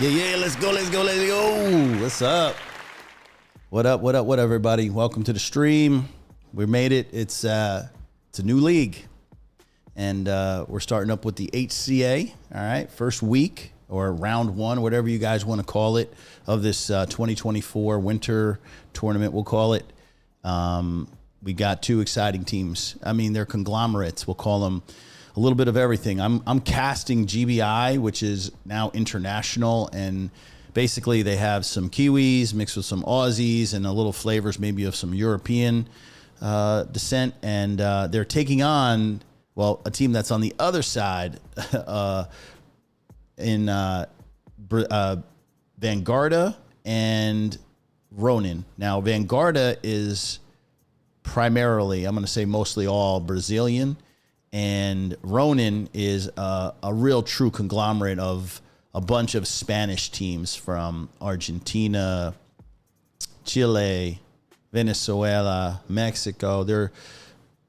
Yeah, let's go. What's up? What up, everybody? Welcome to the stream. We made it. It's a new league. And we're starting up with the HCA, all right? First week, or round one, whatever you guys want to call it, of this 2024 winter tournament, we'll call it. We got two exciting teams. I mean, they're conglomerates. We'll call them a little bit of everything. I'm casting GBI, which is now international, and basically they have some Kiwis mixed with some Aussies and a little flavors maybe of some European descent, and they're taking on, well, a team that's on the other side in VNGD and RONIN. Now, VNGD is primarily, I'm going to say mostly all Brazilian, and RONIN is a real true conglomerate of a bunch of Spanish teams from Argentina, Chile, Venezuela, Mexico. They're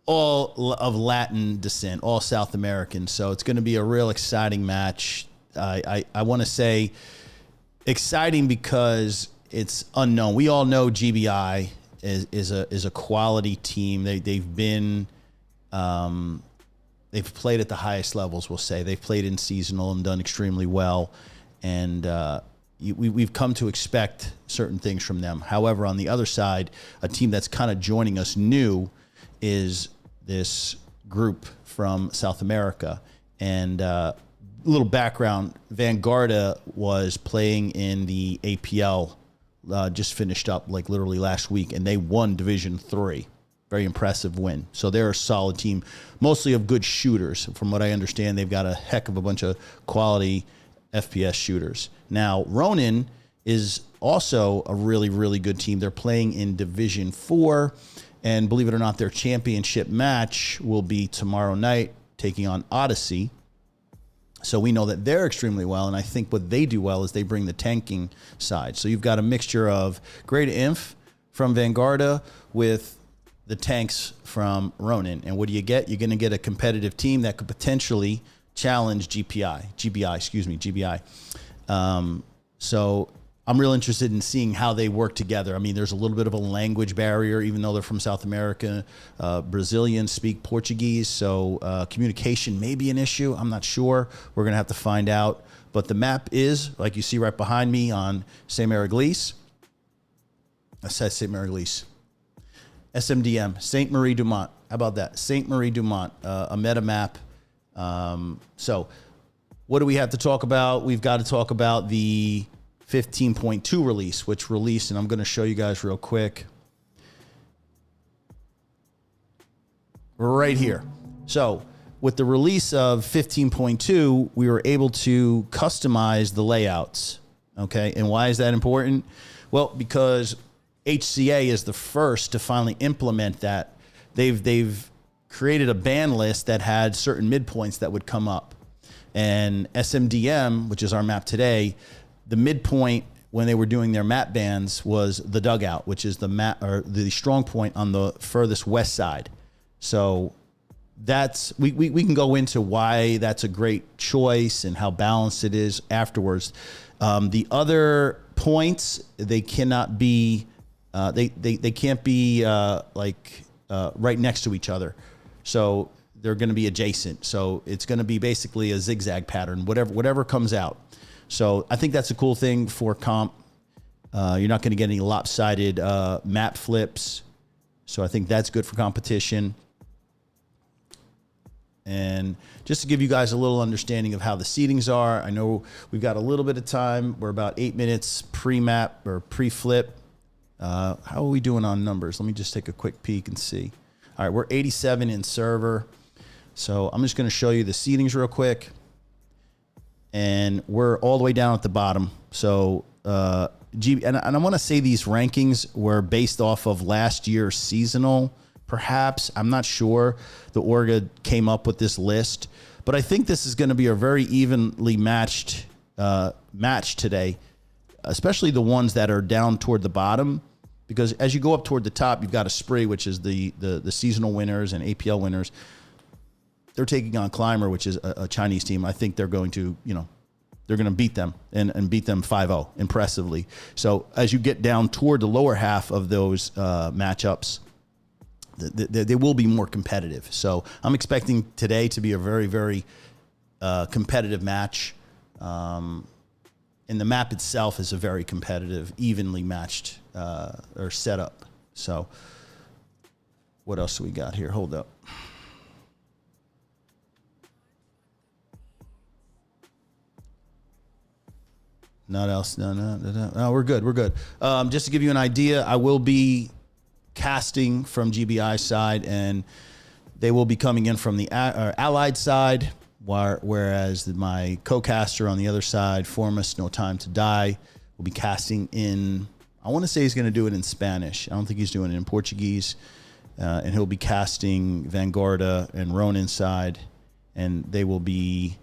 all of Latin descent, all South American. So it's going to be a real exciting match. I want to say exciting because it's unknown. We all know GBI is a quality team. They've been they've played at the highest levels. We'll say they've played in seasonal and done extremely well, and we've come to expect certain things from them. However, on the other side, a team that's kind of joining us new is this group from South America. And a little background: VNGD was playing in the APL. Just finished up like literally last week, and they won Division 3. Very impressive win. So they're a solid team, mostly of good shooters. From what I understand, they've got a heck of a bunch of quality FPS shooters. Now, RONIN is also a really, really good team. They're playing in Division 4, and believe it or not, their championship match will be tomorrow night, taking on Odyssey. So we know that they're extremely well, and I think what they do well is they bring the tanking side. So you've got a mixture of great inf from VNGD with the tanks from RONIN. And what do you get? You're going to get a competitive team that could potentially challenge GBI. So I'm real interested in seeing how they work together. I mean, there's a little bit of a language barrier, even though they're from South America. Brazilians speak Portuguese, so communication may be an issue. I'm not sure. We're going to have to find out. But the map is, like you see right behind me, on Sainte-Marie-du-Mont. I said Sainte-Marie-du-Mont. SMDM, Sainte-Marie-du-Mont. How about that? Sainte-Marie-du-Mont, a meta map. So what do we have to talk about? We've got to talk about the 15.2 release, which released, and I'm going to show you guys real quick. Right here. So with the release of 15.2, we were able to customize the layouts. Okay. And why is that important? Well, because HCA is the first to finally implement that. They've created a ban list that had certain midpoints that would come up. And SMDM, which is our map today, the midpoint when they were doing their map bans was the dugout, which is the map or the strong point on the furthest west side. So that's we can go into why that's a great choice and how balanced it is afterwards. The other points, they cannot be they can't be right next to each other. So they're going to be adjacent. So it's going to be basically a zigzag pattern, whatever comes out. So I think that's a cool thing for comp. You're not going to get any lopsided map flips. So I think that's good for competition. And just to give you guys a little understanding of how the seedings are, I know we've got a little bit of time. We're about 8 minutes pre-map or pre-flip. How are we doing on numbers? Let me just take a quick peek and see. All right, we're 87 in server. So I'm just going to show you the seedings real quick. And we're all the way down at the bottom. So, and I want to say these rankings were based off of last year's seasonal, perhaps. I'm not sure. The Orga came up with this list. But I think this is going to be a very evenly matched match today, especially the ones that are down toward the bottom. Because as you go up toward the top, you've got a Spree, which is the seasonal winners and APL winners. They're taking on Climber, which is a Chinese team. I think they're going to, they're going to beat them and beat them 5-0 impressively. So as you get down toward the lower half of those matchups, they will be more competitive. So I'm expecting today to be a very, very competitive match. And the map itself is a very competitive, evenly matched or setup. So what else do we got here? Hold up. Not else. No, we're good. We're good. Just to give you an idea, I will be casting from GBI side, and they will be coming in from the Allied side, whereas my co-caster on the other side, Formus No Time to Die, will be casting in, I want to say he's going to do it in Spanish. I don't think he's doing it in Portuguese. And he'll be casting Vanguardia and Ronin side, and they will be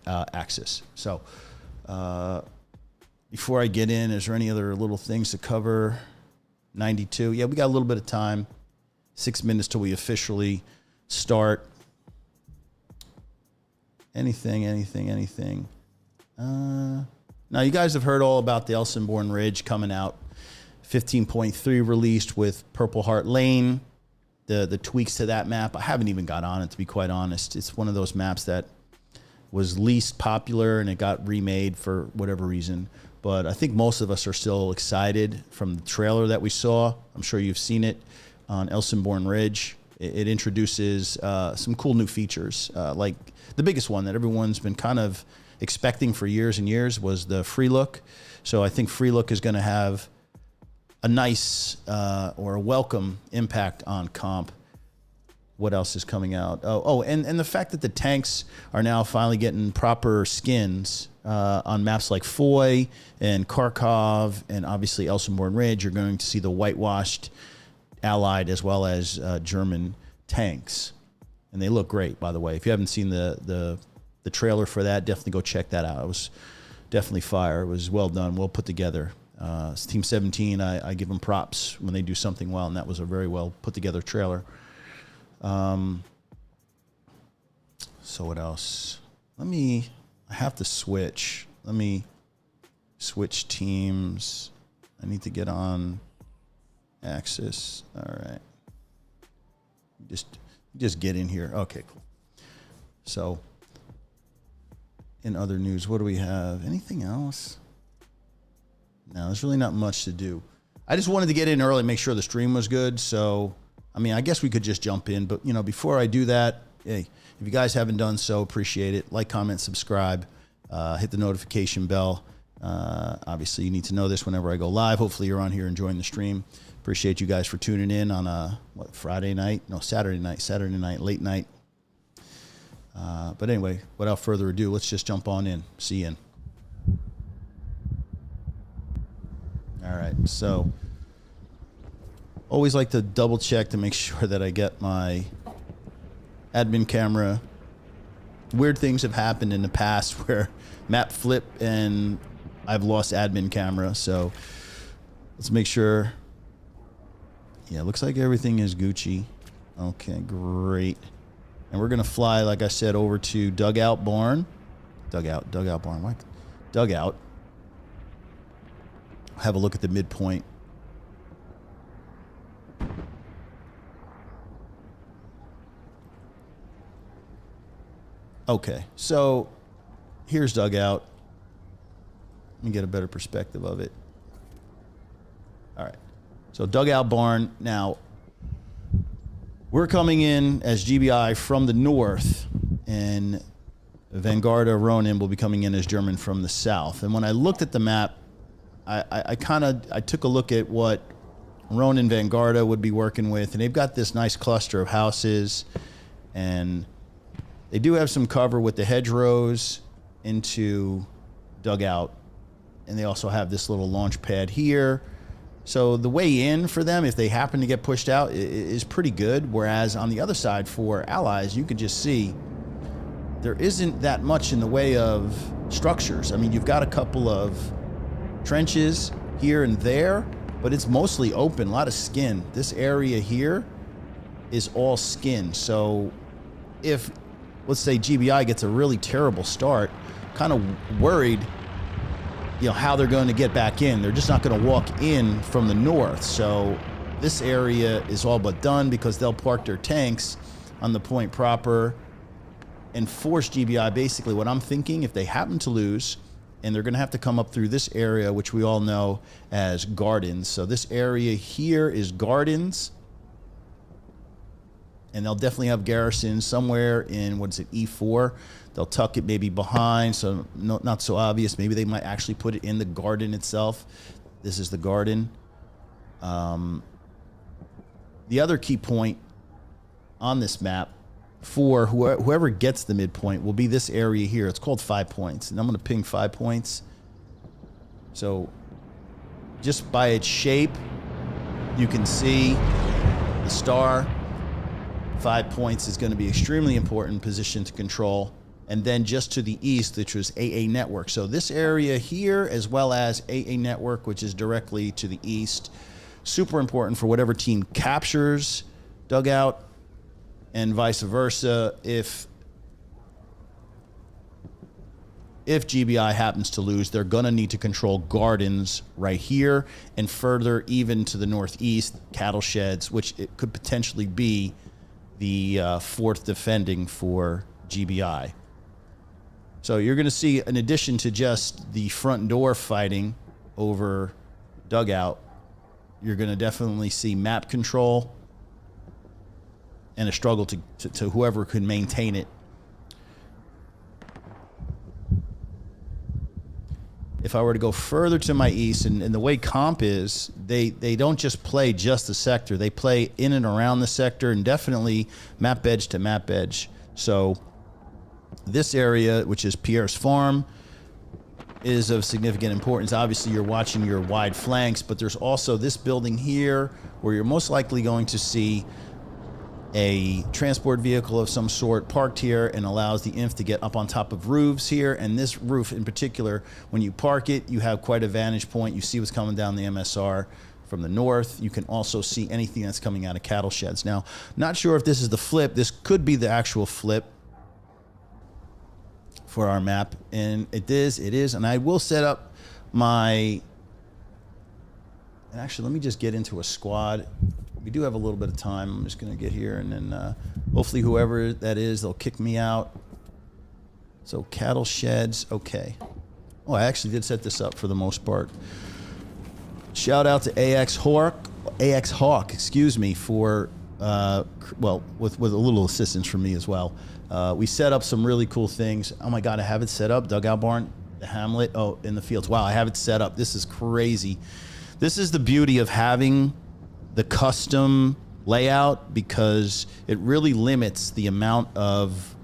Axis. So before I get in, is there any other little things to cover? 92. Yeah, we got a little bit of time. 6 minutes till we officially start. Anything. Now, you guys have heard all about the Elsonbourne Ridge coming out. 15.3 released with Purple Heart Lane. The tweaks to that map, I haven't even got on it, to be quite honest. It's one of those maps that was least popular and it got remade for whatever reason. But I think most of us are still excited from the trailer that we saw. I'm sure you've seen it on Elsonbourne Ridge. It introduces some cool new features. Like the biggest one that everyone's been kind of expecting for years and years was the free look. So I think free look is going to have a nice or a welcome impact on comp. What else is coming out? And the fact that the tanks are now finally getting proper skins on maps like Foy and Kharkov and obviously Elsonbourne Ridge. You're going to see the whitewashed Allied as well as German tanks, and they look great, by the way. If you haven't seen the trailer for that, definitely go check that out. It was definitely fire. It was well done, well put together. Team 17, I give them props when they do something well, and that was a very well put together trailer. So what else? I have to switch. Let me switch teams. I need to get on Axis. All right. Just get in here. Okay, cool. So in other news, what do we have? Anything else? No, there's really not much to do. I just wanted to get in early, make sure the stream was good. So, I mean, I guess we could just jump in, but before I do that, hey, if you guys haven't done so, appreciate it. Like, comment, subscribe, hit the notification bell. Obviously you need to know this whenever I go live. Hopefully you're on here enjoying the stream. Appreciate you guys for tuning in on Saturday night, late night. But anyway, without further ado, let's just jump on in. See you in. All right, so always like to double check to make sure that I get my admin camera. Weird things have happened in the past where map flip and I've lost admin camera, so let's make sure. Yeah, looks like everything is Gucci. Okay, great. And we're gonna fly, like I said, over to Dugout Barn. Dugout Barn. What? Dugout. Have a look at the midpoint. Okay, so here's Dugout. Let me get a better perspective of it. All right, so Dugout Barn. Now, we're coming in as GBI from the north, and Vanguardia Ronin will be coming in as German from the south. And when I looked at the map, I took a look at what Ronin Vanguardia would be working with, and they've got this nice cluster of houses, and they do have some cover with the hedgerows into Dugout, and they also have this little launch pad here. So the way in for them, if they happen to get pushed out, is pretty good. Whereas on the other side for Allies, you can just see there isn't that much in the way of structures. I mean, you've got a couple of trenches here and there, but it's mostly open, a lot of skin. This area here is all skin. So if, let's say, GBI gets a really terrible start, kind of worried, how they're going to get back in. They're just not going to walk in from the north. So this area is all but done because they'll park their tanks on the point proper and force GBI. Basically, what I'm thinking, if they happen to lose, and they're going to have to come up through this area, which we all know as gardens. So this area here is gardens. And they'll definitely have garrisons somewhere in, E4. They'll tuck it maybe behind, so not so obvious. Maybe they might actually put it in the garden itself. This is the garden. The other key point on this map for whoever gets the midpoint will be this area here. It's called 5 points, and I'm going to ping 5 points. So just by its shape, you can see the star. 5 points is going to be extremely important position to control. And then just to the east, which was AA Network. So this area here, as well as AA Network, which is directly to the east, super important for whatever team captures dugout, and vice versa. If GBI happens to lose, they're going to need to control gardens right here, and further even to the northeast, cattle sheds, which it could potentially be the fourth defending for GBI. So you're going to see, in addition to just the front door fighting over dugout, you're going to definitely see map control and a struggle to whoever could maintain it. If I were to go further to my east, and the way comp is, they don't just play just the sector. They play in and around the sector, and definitely map edge to map edge. So this area, which is Pierre's Farm, is of significant importance. Obviously, you're watching your wide flanks, but there's also this building here where you're most likely going to see a transport vehicle of some sort parked here, and allows the inf to get up on top of roofs here. And this roof in particular, when you park it, you have quite a vantage point. You see what's coming down the MSR from the north. You can also see anything that's coming out of cattle sheds. Now, not sure if this is the flip. This could be the actual flip for our map, and it is. And I will set up my, and actually let me just get into a squad. We do have a little bit of time. I'm just going to get here, and then hopefully whoever that is, they'll kick me out. So cattle sheds, okay. Oh, I actually did set this up for the most part. Shout out to AX Hawk, excuse me, for well, with a little assistance from me as well. We set up some really cool things. Oh my God, I have it set up. Dugout barn, the hamlet. Oh, in the fields. Wow, I have it set up. This is crazy. This is the beauty of having the custom layout, because it really limits the amount of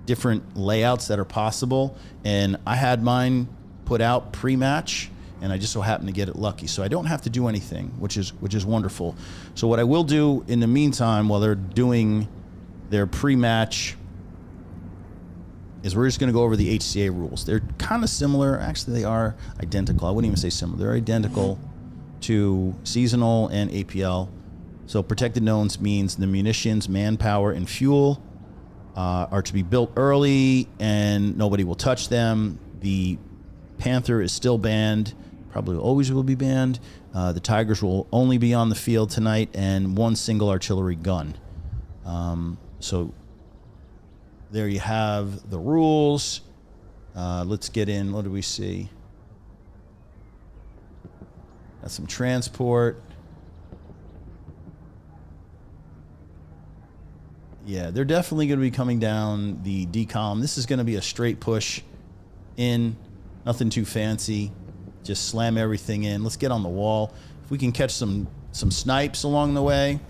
different layouts that are possible. And I had mine put out pre-match, and I just so happened to get it lucky. So I don't have to do anything, which is wonderful. So what I will do in the meantime, while they're doing their pre-match, is we're just going to go over the HCA rules. They're kind of similar. Actually, they are identical. I wouldn't even say similar. They're identical to seasonal and APL. So protected zones means the munitions, manpower, and fuel are to be built early, and nobody will touch them. The Panther is still banned, probably always will be banned. The Tigers will only be on the field tonight, and one single artillery gun. So there you have the rules. Let's get in. What do we see? Got some transport. Yeah, they're definitely going to be coming down the D column. This is going to be a straight push in. Nothing too fancy. Just slam everything in. Let's get on the wall. If we can catch some snipes along the way.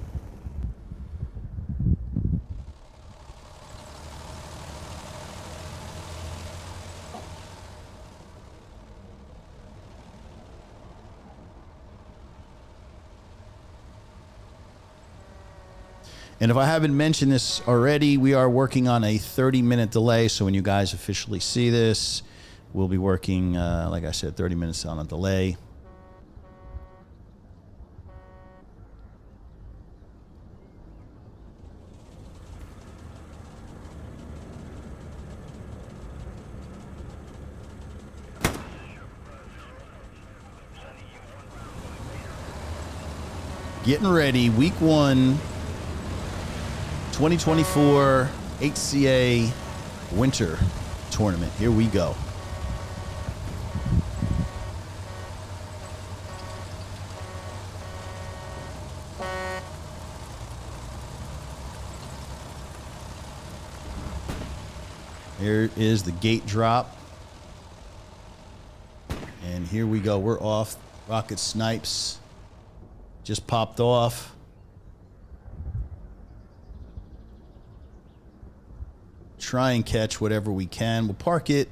And if I haven't mentioned this already, we are working on a 30-minute delay. So when you guys officially see this, we'll be working, like I said, 30 minutes on a delay. Getting ready, week 1, 2024 HCA Winter Tournament. Here we go. Here is the gate drop. And here we go. We're off. Rocket snipes just popped off. Try and catch whatever we can. We'll park it.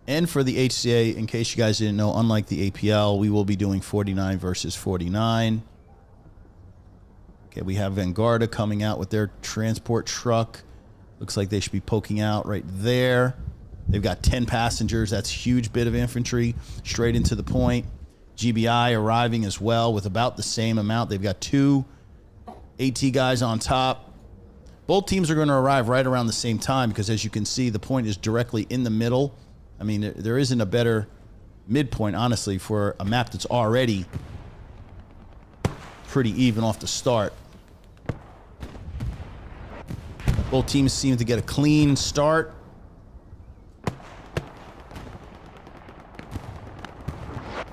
And for the HCA, in case you guys didn't know, unlike the APL, we will be doing 49 versus 49. Okay, we have VNGD coming out with their transport truck. Looks like they should be poking out right there. They've got 10 passengers. That's a huge bit of infantry straight into the point. GBI arriving as well with about the same amount. They've got 2 AT guys on top. Both teams are going to arrive right around the same time because, as you can see, the point is directly in the middle. I mean, there isn't a better midpoint, honestly, for a map that's already pretty even off the start. Both teams seem to get a clean start.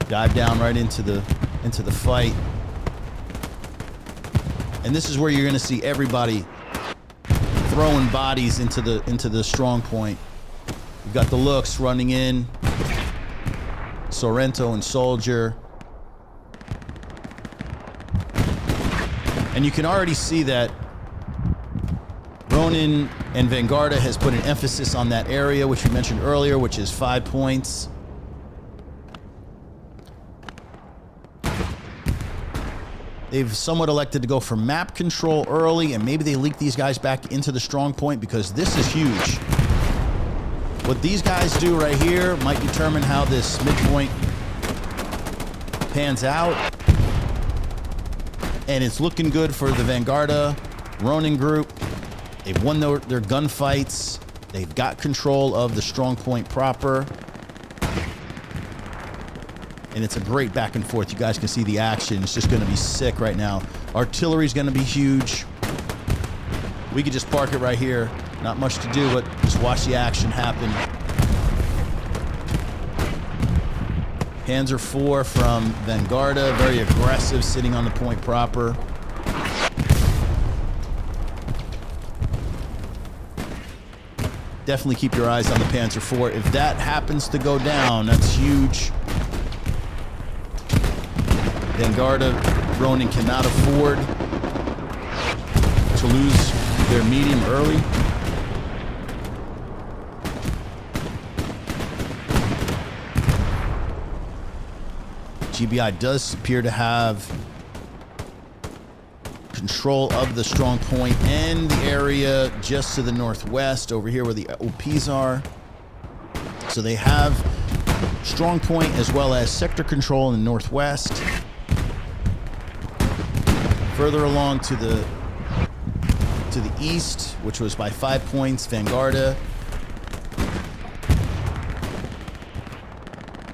Dive down right into the fight. And this is where you're going to see everybody throwing bodies into the strong point. You've got the looks running in. Sorrento and Soldier. And you can already see that RONIN and VNGD has put an emphasis on that area, which we mentioned earlier, which is 5 points. They've somewhat elected to go for map control early, and maybe they leak these guys back into the strong point because this is huge. What these guys do right here might determine how this midpoint pans out. And it's looking good for the VNGD RONIN group. They've won their gunfights. They've got control of the strong point proper. And it's a great back and forth. You guys can see the action. It's just going to be sick right now. Artillery's going to be huge. We could just park it right here. Not much to do, but just watch the action happen. Panzer IV from VNGD, very aggressive, sitting on the point proper. Definitely keep your eyes on the Panzer IV. If that happens to go down, that's huge. VNGD, RONIN cannot afford to lose their medium early. GBI does appear to have control of the strong point and the area just to the northwest over here where the OPs are. So they have strong point as well as sector control in the northwest. Further along to the east, which was by 5 points, VNGD.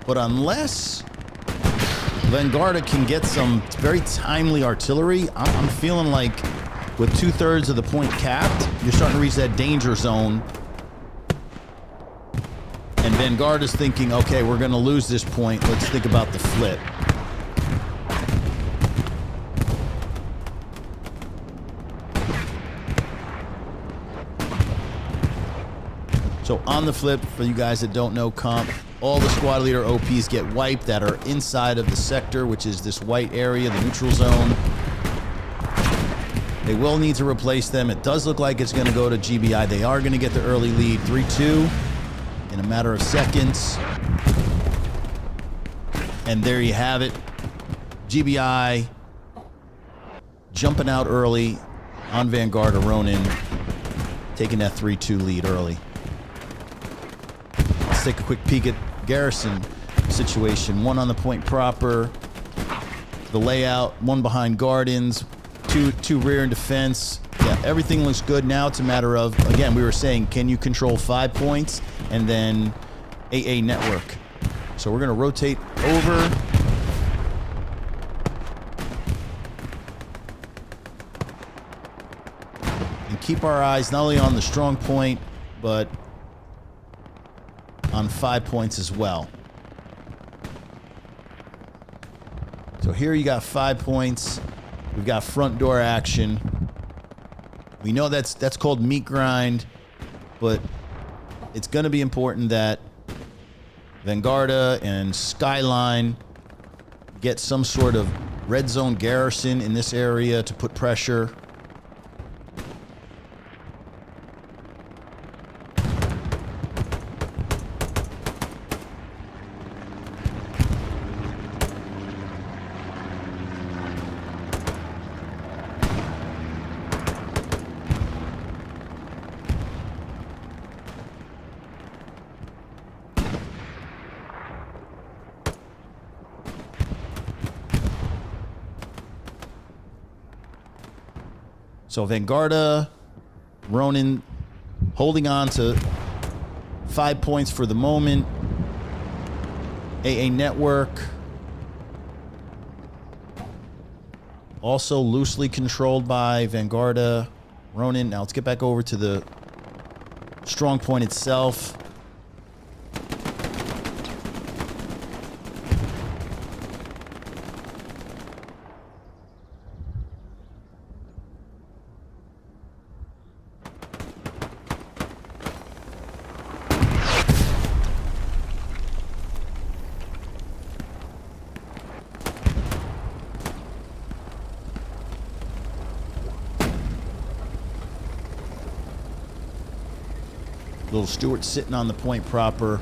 But unless VNGD can get some very timely artillery, I'm feeling like with 2/3 of the point capped, you're starting to reach that danger zone. And VNGD is thinking, okay, we're going to lose this point. Let's think about the flip. So on the flip, for you guys that don't know comp, all the squad leader OPs get wiped that are inside of the sector, which is this white area, the neutral zone. They will need to replace them. It does look like it's going to go to GBI. They are going to get the early lead, 3-2, in a matter of seconds. And there you have it. GBI jumping out early on VNGD or RONIN, taking that 3-2 lead early. Let's take a quick peek at Garrison situation. One on the point proper. The layout, one behind Gardens, two rear in defense. Yeah, everything looks good. Now it's a matter of, again, we were saying, can you control 5 points? And then AA network. So we're going to rotate over. And keep our eyes not only on the strong point, but on 5 points as well. So here you got 5 points. We've got front door action. We know that's called meat grind, but it's going to be important that Vanguardia and Skyline get some sort of red zone garrison in this area to put pressure. So Vanguardia, Ronin holding on to 5 points for the moment. AA network also loosely controlled by Vanguardia, Ronin. Now let's get back over to the strong point itself. Little Stewart sitting on the point proper,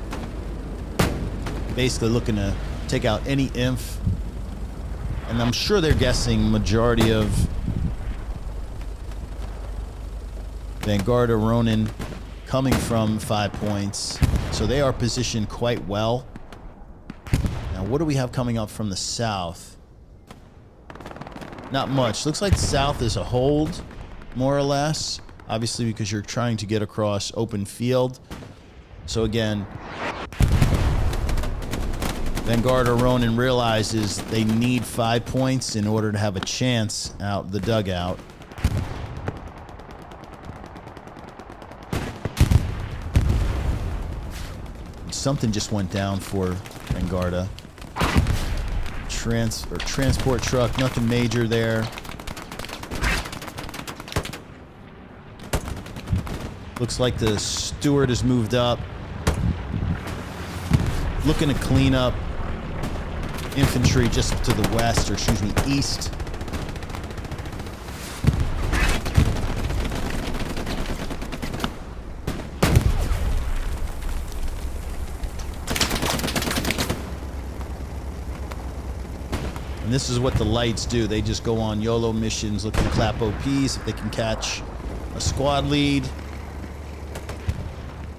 basically looking to take out any inf. And I'm sure they're guessing majority of Vanguardia Ronin coming from 5 points. So they are positioned quite well. Now what do we have coming up from the south? Not much. Looks like south is a hold, more or less. Obviously, because you're trying to get across open field. So again, Vanguardia Ronin realizes they need 5 points in order to have a chance out the dugout. Something just went down for Vanguardia. Transport truck, nothing major there. Looks like the Steward has moved up. Looking to clean up infantry just to the west, or excuse me, east. And this is what the lights do. They just go on YOLO missions looking to clap OPs if they can catch a squad lead.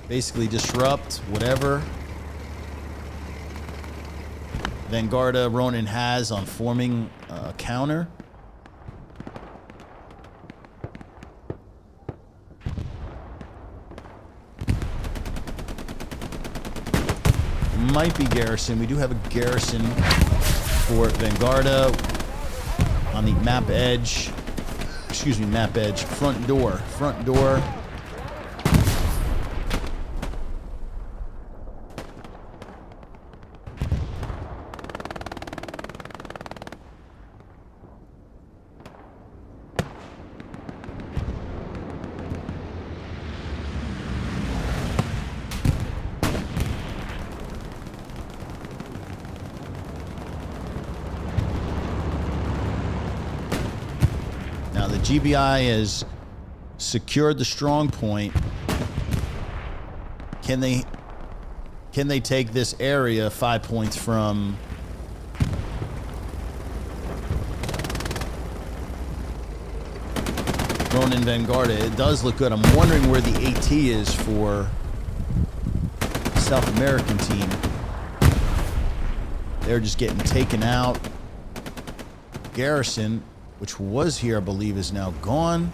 Basically disrupt whatever Vanguardia Ronin has on forming a counter. Might be garrison. We do have a garrison for Vanguardia on the map edge. Excuse me, map edge. Front door. Front door. Now the GBI has secured the strong point. Can they take this area 5 points from Ronin Vanguardia? It does look good. I'm wondering where the AT is for the South American team. They're just getting taken out. Garrison, which was here, I believe, is now gone.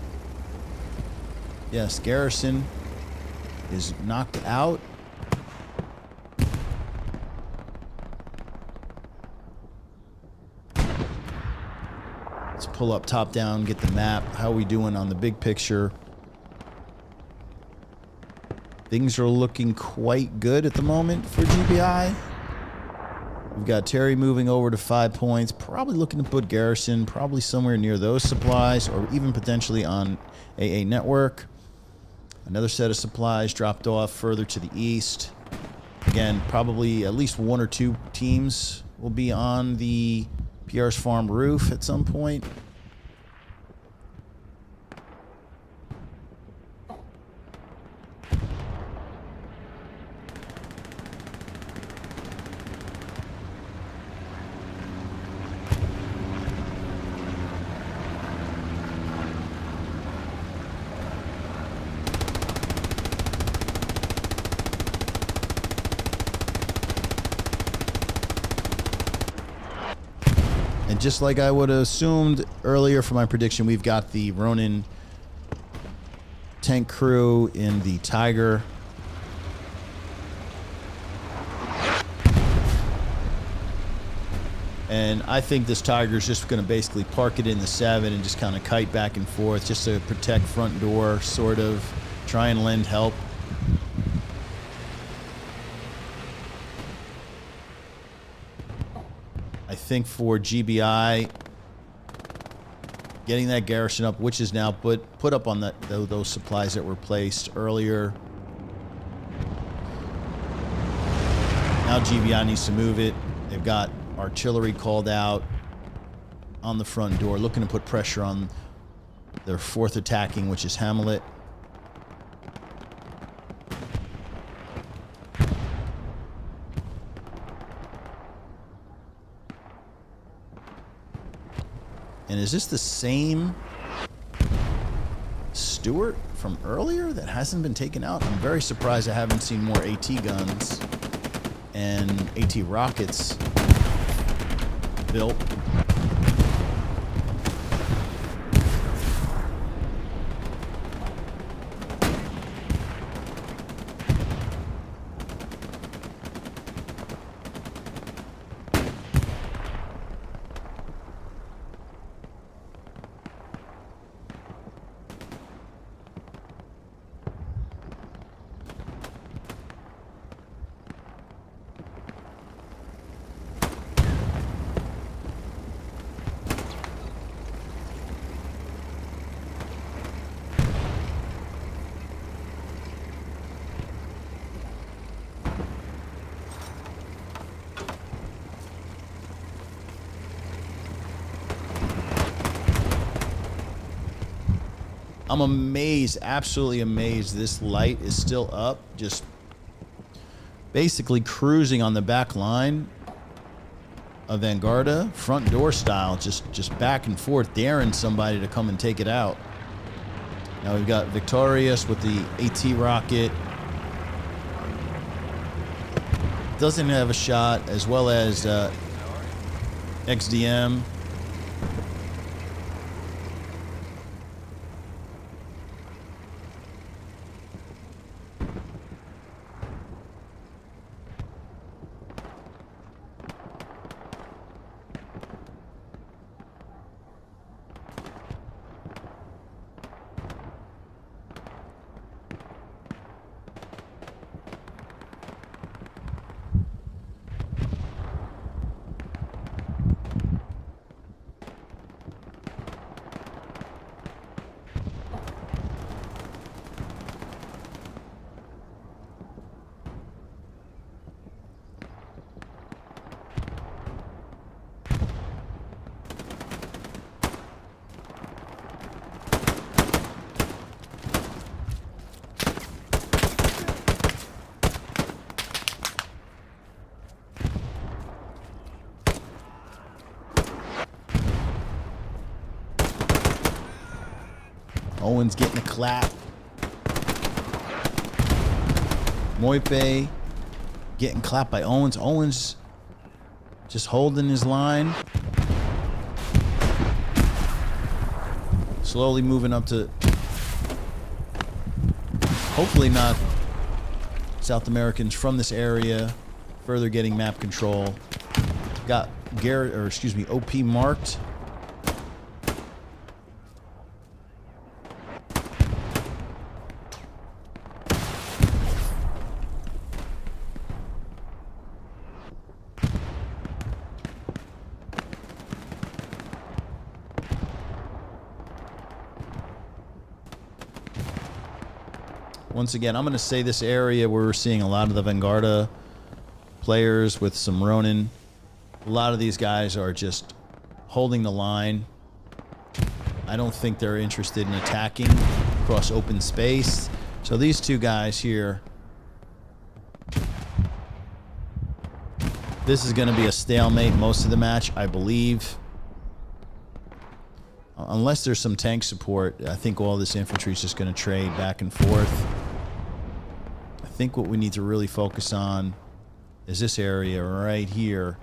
Yes, Garrison is knocked out. pull up top down, get the map. How are we doing on the big picture? Things are looking quite good at the moment for GBI. We've got Terry moving over to 5 points, probably looking to put Garrison probably somewhere near those supplies, or even potentially on AA Network. Another set of supplies dropped off further to the east. Again, probably at least 1 or 2 teams will be on the PR's farm roof at some point. And just like I would have assumed earlier for my prediction, we've got the Ronin tank crew in the Tiger. And I think this Tiger is just going to basically park it in the 7 and just kind of kite back and forth just to protect front door, sort of try and lend help. I think for GBI, getting that garrison up, which is now put up on those supplies that were placed earlier. Now GBI needs to move it. They've got artillery called out on the front door, looking to put pressure on their 4th attacking, which is Hamlet. And is this the same Stewart from earlier that hasn't been taken out? I'm very surprised I haven't seen more AT guns and AT rockets built. I'm amazed, absolutely amazed this light is still up, just basically cruising on the back line of Vanguardia, front door style, just back and forth, daring somebody to come and take it out. Now we've got Victorious with the AT rocket. Doesn't have a shot, as well as XDM. Owen's getting a clap. Moipe getting clapped by Owens. Owens just holding his line. Slowly moving up to hopefully not South Americans from this area. Further getting map control. Got OP marked. Once again, I'm going to say this area where we're seeing a lot of the Vanguardia players with some Ronin. A lot of these guys are just holding the line. I don't think they're interested in attacking across open space. So these two guys here, this is going to be a stalemate most of the match, I believe. Unless there's some tank support, I think all this infantry is just going to trade back and forth. I think what we need to really focus on is this area right here.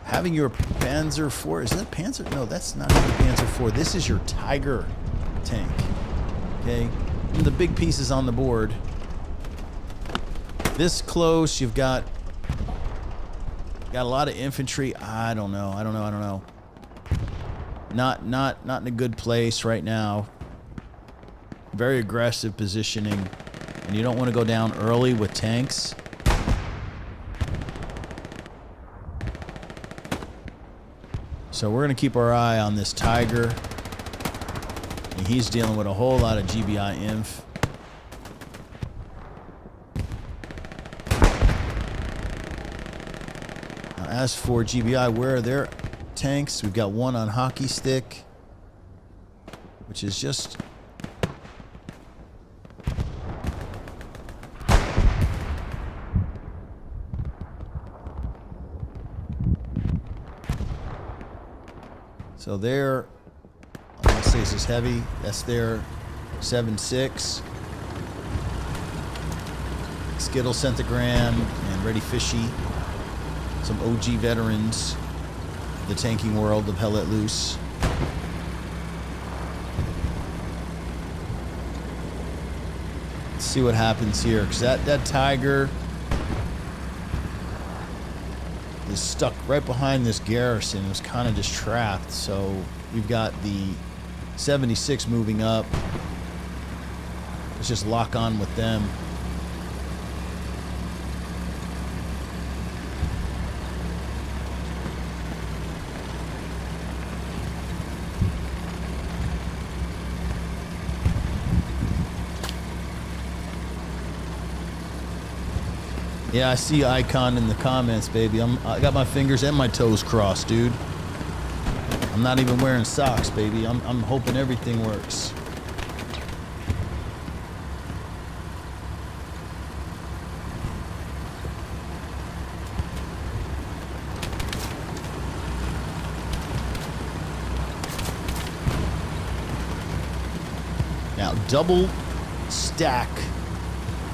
Having your Panzer IV, is that Panzer? No, that's not your Panzer IV. This is your Tiger tank. Okay, and the big pieces on the board. This close, you've got a lot of infantry. I don't know. Not in a good place right now. Very aggressive positioning, and you don't want to go down early with tanks. So we're going to keep our eye on this Tiger. And he's dealing with a whole lot of GBI inf. Now, as for GBI, where are their tanks? We've got one on hockey stick, which is just... So their, I'm gonna say this is heavy. That's their 7.6. Skittle Centigram and Ready Fishy. Some OG veterans of the tanking world of Hell Let Loose. Let's see what happens here, because that Tiger is stuck right behind this garrison. It was kind of just trapped. So we've got the 76 moving up. Let's just lock on with them. Yeah, I see Icon in the comments, baby. I got my fingers and my toes crossed, dude. I'm not even wearing socks, baby. I'm hoping everything works. Now, double stack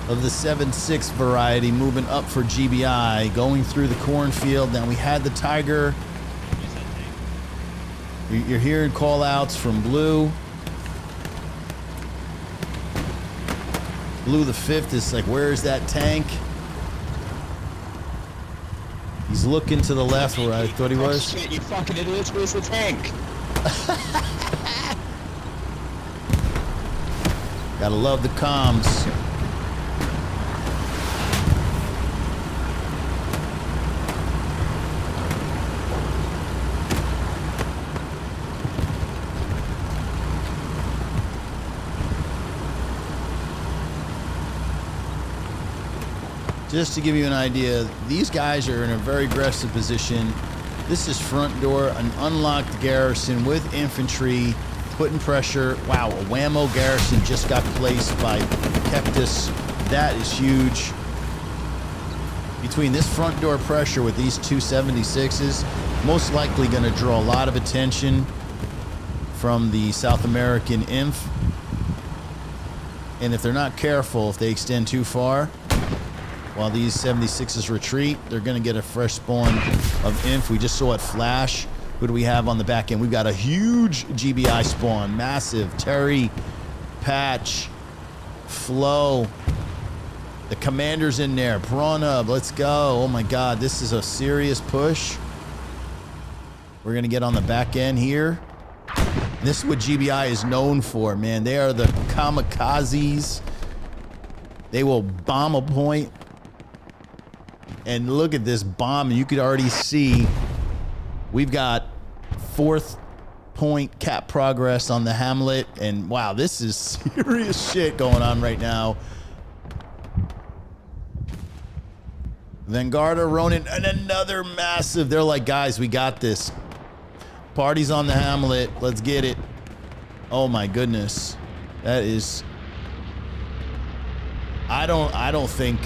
of the 7.6 variety moving up for GBI, going through the cornfield. Now we had the Tiger. You're hearing call outs from Blue. Blue the 5th is like, where's that tank? He's looking to the left where I thought he was. Shit, you fucking idiots, where's the tank? Gotta love the comms. Just to give you an idea, these guys are in a very aggressive position. This is front door, an unlocked garrison with infantry, putting pressure. Wow, a Whammo garrison just got placed by Keptus. That is huge. Between this front door pressure with these two 76s, most likely going to draw a lot of attention from the South American inf. And if they're not careful, if they extend too far, while these 76s retreat, they're going to get a fresh spawn of inf. We just saw it flash. Who do we have on the back end? We've got a huge GBI spawn. Massive. Terry, Patch, Flo. The commander's in there. Prawn Hub, let's go. Oh my God, this is a serious push. We're gonna get on the back end here. This is what GBI is known for, man. They are the kamikazes. They will bomb a point. And look at this bomb. You could already see we've got 4th point cap progress on the Hamlet. And wow, this is serious shit going on right now. Vanguarda, Ronin, and another massive. They're like, guys, we got this. Party's on the Hamlet. Let's get it. Oh my goodness. That is... I don't think...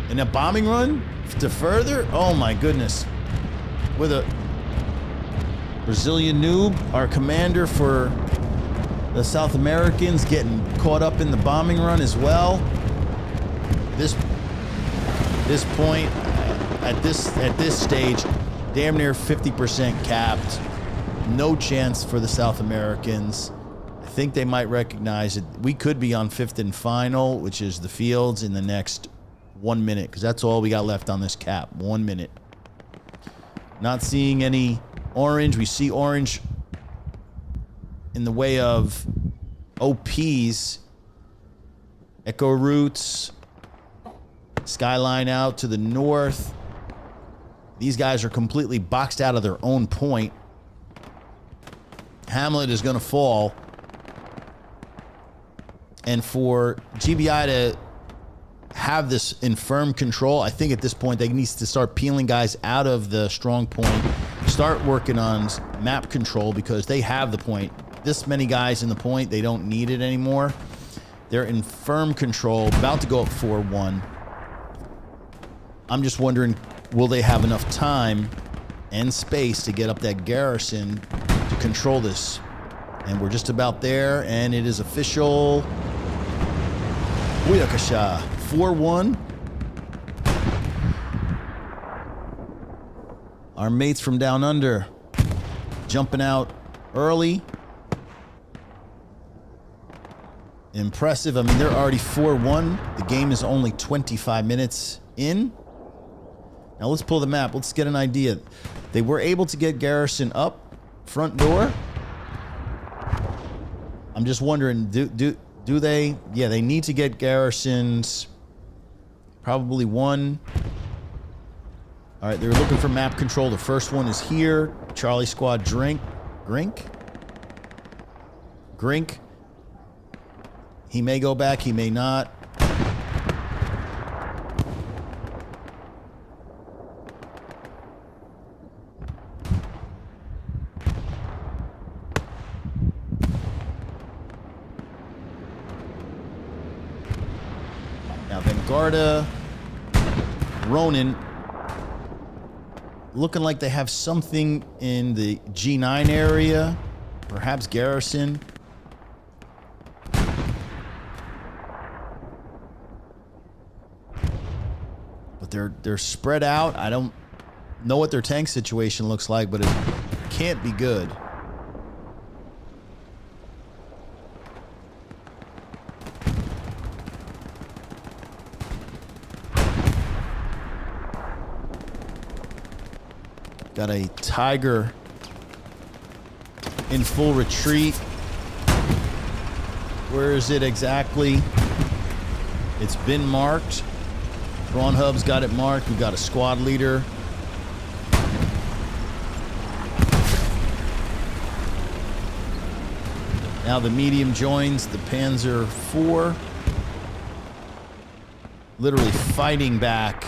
In a bombing run to further? Oh my goodness. With a Brazilian noob, our commander for the South Americans, getting caught up in the bombing run as well. This point, at this stage, damn near 50% capped. No chance for the South Americans. I think they might recognize it. We could be on 5th and final, which is the fields, in the next 1 minute, because that's all we got left on this cap. 1 minute. Not seeing any orange. We see orange in the way of OPs, Echo Routes, Skyline out to the north. These guys are completely boxed out of their own point. Hamlet is going to fall. And for GBI to have this in firm control, I think at this point they need to start peeling guys out of the strong point, start working on map control, because they have the point. This many guys in the point, they don't need it anymore. They're in firm control, about to go up 4-1. I'm just wondering, will they have enough time and space to get up that garrison to control this? And we're just about there, and it is official. Booyakasha, 4-1. Our mates from down under jumping out early. Impressive. I mean, they're already 4-1. The game is only 25 minutes in. Now let's pull the map. Let's get an idea. They were able to get garrison up front door. I'm just wondering, do they? Yeah, they need to get garrisons. Probably one. All right, they're looking for map control. The first one is here. Charlie Squad Grink. He may go back, he may not. Now Vanguarda, Ronin, looking like they have something in the G9 area, perhaps garrison. But they're spread out. I don't know what their tank situation looks like, but it can't be good. Got a Tiger in full retreat. Where is it exactly? It's been marked. Prawn Hub's got it marked. We've got a squad leader. Now the medium joins the Panzer IV. Literally fighting back.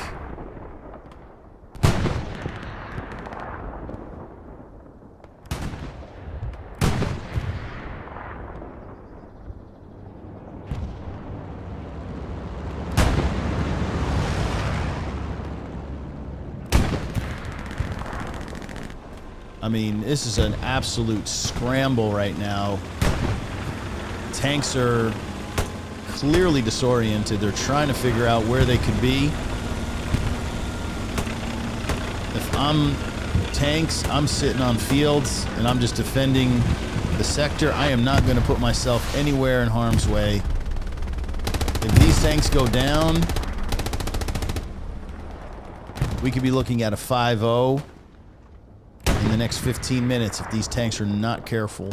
I mean, this is an absolute scramble right now. Tanks are clearly disoriented. They're trying to figure out where they could be. If I'm tanks, I'm sitting on fields and I'm just defending the sector. I am not going to put myself anywhere in harm's way. If these tanks go down, we could be looking at a 5-0 in the next 15 minutes if these tanks are not careful.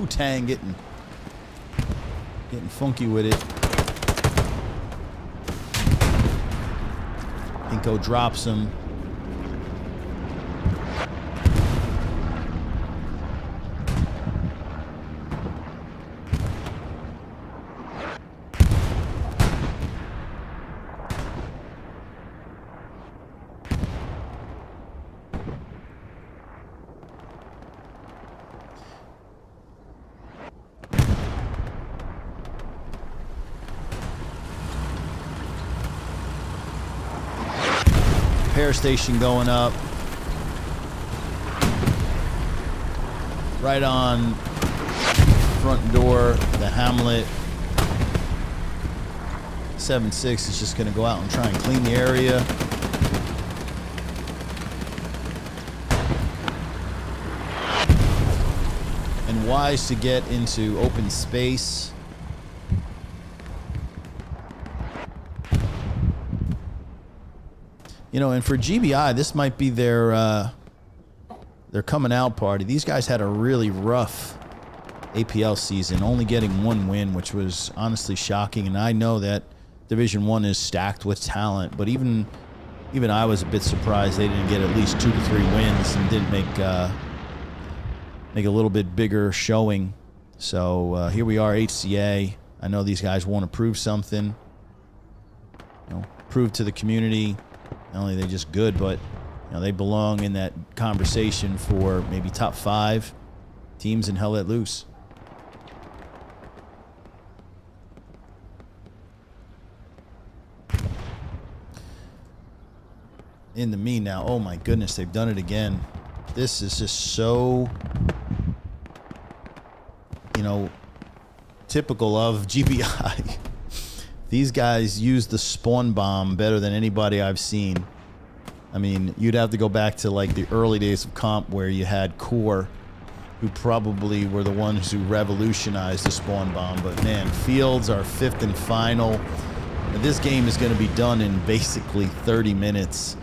Tang getting funky with it. Inko drops him. Repair station going up. Right on front door, the hamlet. 7-6 is just going to go out and try and clean the area. And wise to get into open space. You know, and for GBI, this might be their coming out party. These guys had a really rough APL season, only getting one win, which was honestly shocking. And I know that Division I is stacked with talent, but even I was a bit surprised they didn't get at least 2 to 3 wins and didn't make a little bit bigger showing. So here we are, HCA. I know these guys want to prove something. You know, prove to the community. Not only are they just good, but you know, they belong in that conversation for maybe top 5 teams in Hell Let Loose. Into me now. Oh my goodness, they've done it again. This is just so, you know, typical of GBI. These guys use the spawn bomb better than anybody I've seen. I mean, you'd have to go back to like the early days of comp where you had Core, who probably were the ones who revolutionized the spawn bomb. But man, Fields, our 5th and final. And this game is going to be done in basically 30 minutes.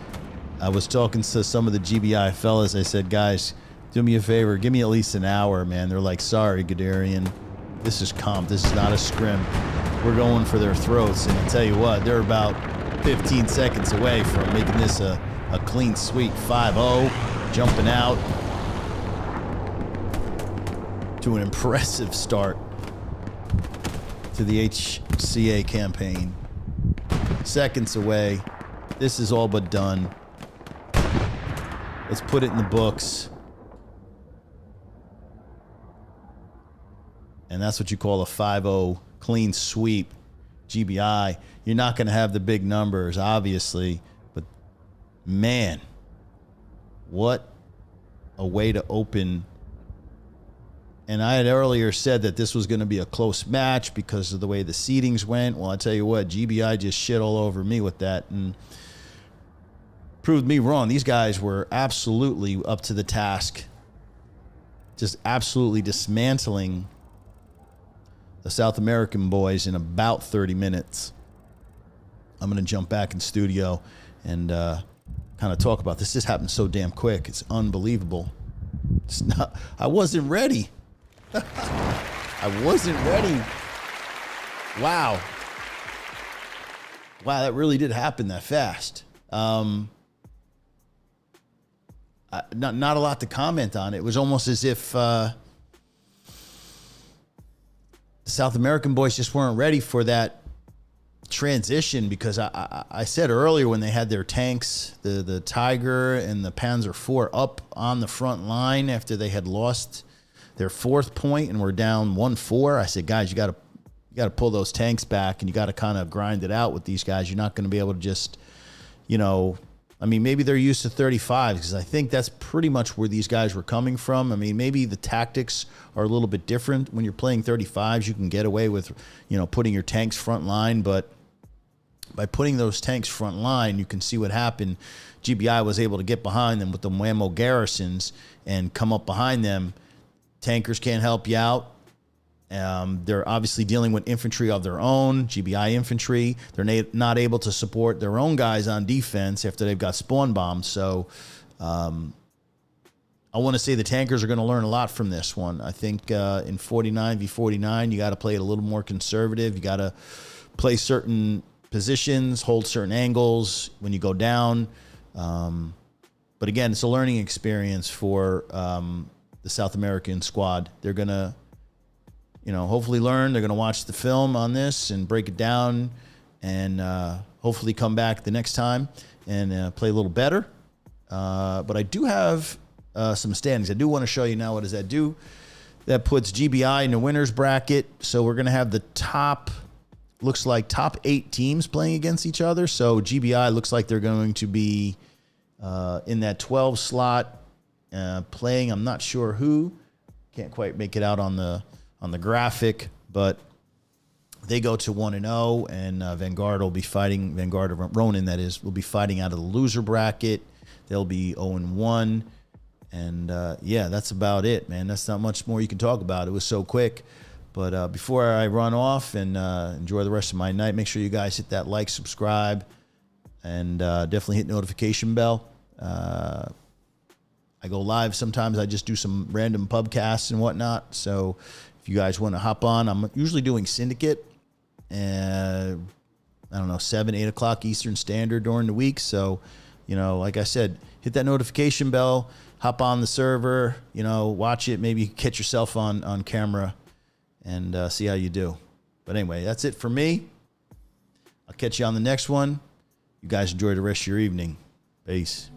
I was talking to some of the GBI fellas. I said, guys, do me a favor. Give me at least an hour, man. They're like, sorry, Guderian. This is comp. This is not a scrim. We're going for their throats. And I'll tell you what, they're about 15 seconds away from making this a clean sweep. 5-0, jumping out to an impressive start to the HCA campaign. Seconds away. This is all but done. Let's put it in the books. And that's what you call a 5-0 clean sweep. GBI, you're not going to have the big numbers, obviously, but man, what a way to open. And I had earlier said that this was going to be a close match because of the way the seedings went. Well, I tell you what, GBI just shit all over me with that and proved me wrong. These guys were absolutely up to the task, just absolutely dismantling the South American boys in about 30 minutes. I'm going to jump back in studio and kind of talk about this. This happened so damn quick. It's unbelievable. It's not, I wasn't ready. I wasn't ready. Wow. Wow, that really did happen that fast. Not a lot to comment on. It was almost as if the South American boys just weren't ready for that transition, because I said earlier when they had their tanks, the Tiger and the Panzer IV up on the front line after they had lost their 4th point and were down 1-4, I said, guys, you got to pull those tanks back and you got to kind of grind it out with these guys. You're not going to be able to just, you know, I mean, maybe they're used to 35 because I think that's pretty much where these guys were coming from. I mean, maybe the tactics are a little bit different. When you're playing 35s, you can get away with, putting your tanks front line, but by putting those tanks front line, you can see what happened. GBI was able to get behind them with the whammo garrisons and come up behind them. Tankers can't help you out. They're obviously dealing with infantry of their own, GBI infantry. They're not able to support their own guys on defense after they've got spawn bombs. So I want to say the tankers are going to learn a lot from this one. I think in 49 v 49, you got to play it a little more conservative. You got to play certain positions, hold certain angles when you go down. But again, it's a learning experience for the South American squad. They're going to, hopefully learn. They're going to watch the film on this and break it down and hopefully come back the next time and play a little better. But I do have some standings. I do want to show you now. What does that do? That puts GBI in the winner's bracket. So we're going to have the looks like top 8 teams playing against each other. So GBI looks like they're going to be in that 12 slot playing. I'm not sure who. Can't quite make it out on the graphic, but they go to 1-0, and Vanguard will be fighting. Vanguard of RONIN, that is, will be fighting out of the loser bracket. They'll be 0-1, and yeah, that's about it, man. That's not much more you can talk about. It was so quick. But before I run off and enjoy the rest of my night, make sure you guys hit that like, subscribe, and definitely hit notification bell. I go live sometimes. I just do some random pubcasts and whatnot. So if you guys want to hop on, I'm usually doing Syndicate. I don't know, 7, 8 o'clock Eastern Standard during the week. So, like I said, hit that notification bell, hop on the server, watch it, maybe catch yourself on camera and see how you do. But anyway, that's it for me. I'll catch you on the next one. You guys enjoy the rest of your evening. Peace.